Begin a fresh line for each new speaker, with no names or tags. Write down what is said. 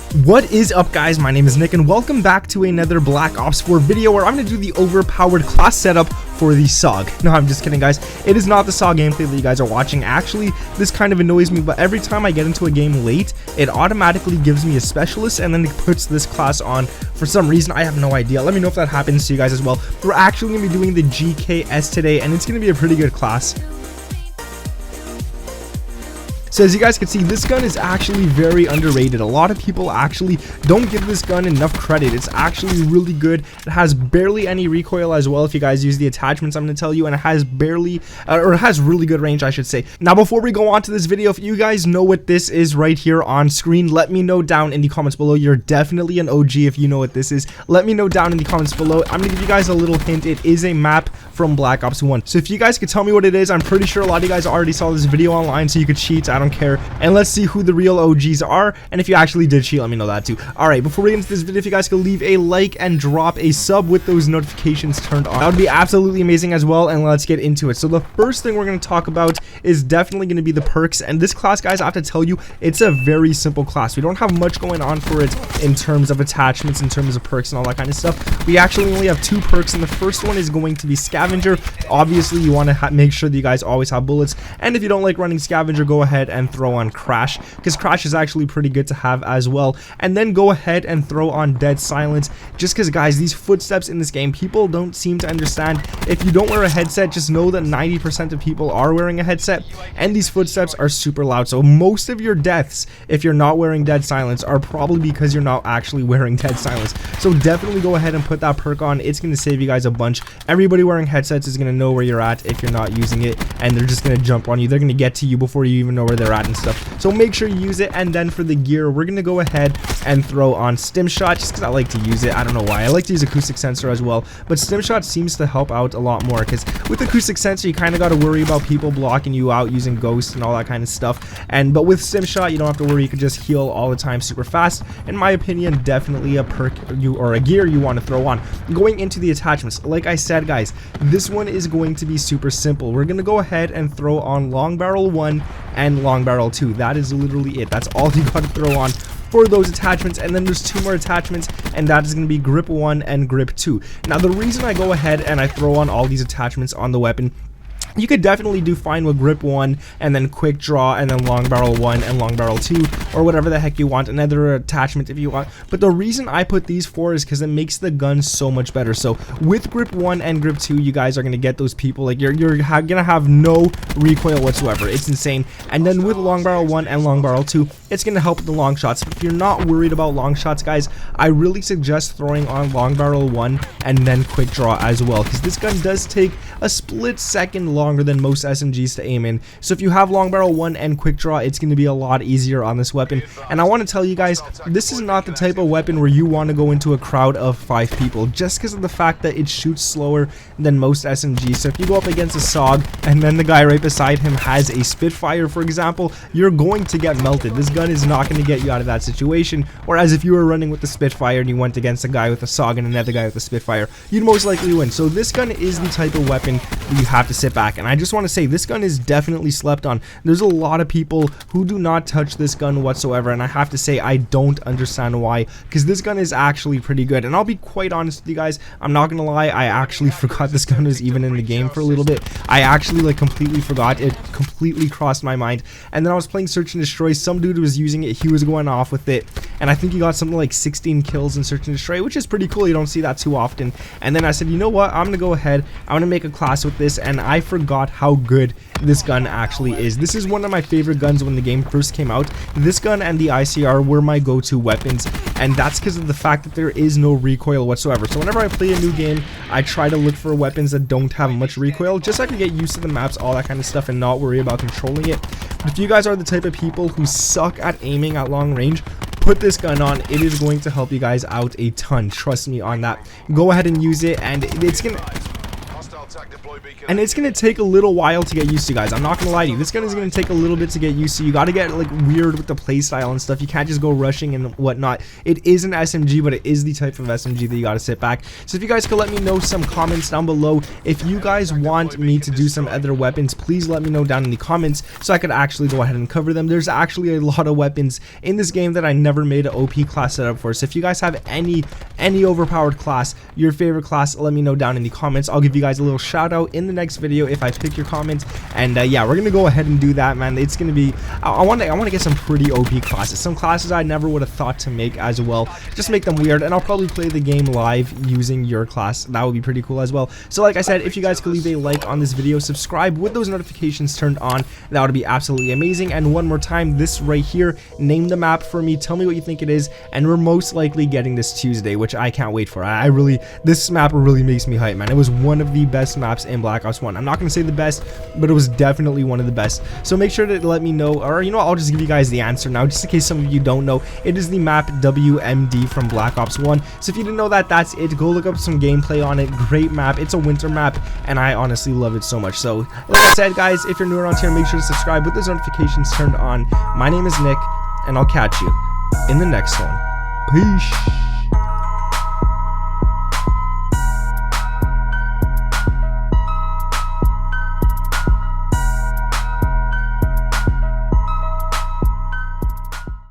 What is up, guys? My name is Nick and welcome back to another Black Ops 4 video where I'm going to do the overpowered class setup for the SOG. No, I'm just kidding, guys. It is not the SOG gameplay that you guys are watching. Actually, this kind of annoys me, but every time I get into a game late, it automatically gives me a specialist and then it puts this class on. For some reason, I have no idea. Let me know if that happens to you guys as well. We're actually going to be doing the GKS today and it's going to be a pretty good class. So as you guys can see, this gun is actually very underrated. A lot of people actually don't give this gun enough credit. It's actually really good. It has barely any recoil as well if you guys use the attachments I'm going to tell you, and it has barely, or it has really good range, I should say. Now before we go on to this video, if you guys know what this is right here on screen, let me know down in the comments below. You're definitely an OG if you know what this is. Let me know down in the comments below. I'm going to give you guys a little hint. It is a map from Black Ops 1. So if you guys could tell me what it is, I'm pretty sure a lot of you guys already saw this video online, so you could cheat. I don't care. And let's see who the real OGs are, and if you actually did cheat, let me know that too. Alright, before we get into this video, if you guys could leave a like and drop a sub with those notifications turned on, that would be absolutely amazing as well. And let's get into it. So the first thing we're going to talk about is definitely going to be the perks, and this class, guys, I have to tell you, it's a very simple class. We don't have much going on for it in terms of attachments, in terms of perks and all that kind of stuff. We actually only have two perks, and the first one is going to be Scavenger. Obviously, you want to make sure that you guys always have bullets, and if you don't like running Scavenger, go ahead and throw on Crash, because Crash is actually pretty good to have as well. And then go ahead and throw on Dead Silence, just because, guys, these footsteps in this game, people don't seem to understand. If you don't wear a headset, just know that 90% of people are wearing a headset, and these footsteps are super loud. So most of your deaths, if you're not wearing Dead Silence, are probably because you're not actually wearing Dead Silence. So definitely go ahead and put that perk on. It's going to save you guys a bunch. Everybody wearing headsets is going to know where you're at if you're not using it, and they're just going to jump on you. They're going to get to you before you even know where they're at and stuff. So make sure you use it. And then for the gear, we're going to go ahead and throw on Stim Shot, just because I like to use it. I don't know why. I like to use Acoustic Sensor as well, but Stim Shot seems to help out a lot more, because with Acoustic Sensor, you kind of got to worry about people blocking you out using Ghost and all that kind of stuff. But with Stim Shot, you don't have to worry. You can just heal all the time super fast. In my opinion, definitely a perk or a gear you want to throw on. Going into the attachments, like I said, guys, this one is going to be super simple. We're going to go ahead and throw on Long Barrel 1 and Long Barrel 2. That is literally it. That's all you got to throw on for those attachments. And then there's two more attachments, and that is going to be Grip 1 and Grip 2. Now the reason I go ahead and I throw on all these attachments on the weapon, you could definitely do fine with Grip 1 and then Quick Draw and then Long Barrel 1 and Long Barrel 2, or whatever the heck you want, another attachment if you want. But the reason I put these four is because it makes the gun so much better. So with Grip 1 and Grip 2, you guys are going to get those people, like you're going to have no recoil whatsoever. It's insane. And then with Long Barrel 1 and Long Barrel 2, it's going to help with the long shots. If you're not worried about long shots, guys, I really suggest throwing on Long Barrel 1 and then Quick Draw as well, because this gun does take a split second longer than most SMGs to aim in. So if you have Long Barrel 1 and Quick Draw, it's going to be a lot easier on this weapon. And I want to tell you guys, this is not the type of weapon where you want to go into a crowd of 5 people, just because of the fact that it shoots slower than most SMGs. So if you go up against a SOG and then the guy right beside him has a Spitfire, for example, you're going to get melted. This gun is not going to get you out of that situation. Whereas if you were running with the Spitfire and you went against a guy with a SOG and another guy with a Spitfire, you'd most likely win. So this gun is the type of weapon that you have to sit back. And I just want to say, this gun is definitely slept on. There's a lot of people who do not touch this gun whatsoever, and I have to say I don't understand why, because this gun is actually pretty good. And I'll be quite honest with you guys, I'm not gonna lie, I actually forgot this gun was even in the game for a little bit. I actually like completely forgot. It completely crossed my mind. And then I was playing Search and Destroy, some dude was using it, he was going off with it, and I think he got something like 16 kills in Search and Destroy, which is pretty cool. You don't see that too often. And then I said, you know what, I'm gonna go ahead, I'm gonna make a class with this, and I forgot how good this gun actually is. This is one of my favorite guns when the game first came out. This gun and the ICR were my go-to weapons, and that's because of the fact that there is no recoil whatsoever. So whenever I play a new game, I try to look for weapons that don't have much recoil, just so I can get used to the maps, all that kind of stuff, and not worry about controlling it. But if you guys are the type of people who suck at aiming at long range, put this gun on. It is going to help you guys out a ton. Trust me on that. Go ahead and use it, and it's gonna... And it's gonna take a little while to get used to, guys. I'm not gonna lie to you. This gun is gonna take a little bit to get used to. You gotta get like weird with the playstyle and stuff. You can't just go rushing and whatnot. It is an SMG, but it is the type of SMG that you gotta sit back. So if you guys could let me know some comments down below. If you guys want me to do some other weapons, please let me know down in the comments so I could actually go ahead and cover them. There's actually a lot of weapons in this game that I never made an OP class setup for. So if you guys have any overpowered class, your favorite class, let me know down in the comments. I'll give you guys a little shout out in the next video if I pick your comments. And yeah, we're gonna go ahead and do that, man. It's gonna be I want to get some pretty OP classes, some classes I never would have thought to make as well. Just make them weird, and I'll probably play the game live using your class. That would be pretty cool as well. So like I said, if you guys could leave a like on this video, subscribe with those notifications turned on, that would be absolutely amazing. And one more time, this right here, name the map for me, tell me what you think it is, and we're most likely getting this Tuesday, which I can't wait for. This map really makes me hype, man. It was one of the best maps in Black Ops 1. I'm not gonna say the best, but it was definitely one of the best. So make sure to let me know, or you know, I'll just give you guys the answer now, just in case some of you don't know. It is the map WMD from Black Ops 1. So if you didn't know that, that's it. Go look up some gameplay on it. Great map. It's a winter map, and I honestly love it so much. So like I said, guys, if you're new around here, make sure to subscribe with those notifications turned on. My name is Nick, and I'll catch you in the next one. Peace.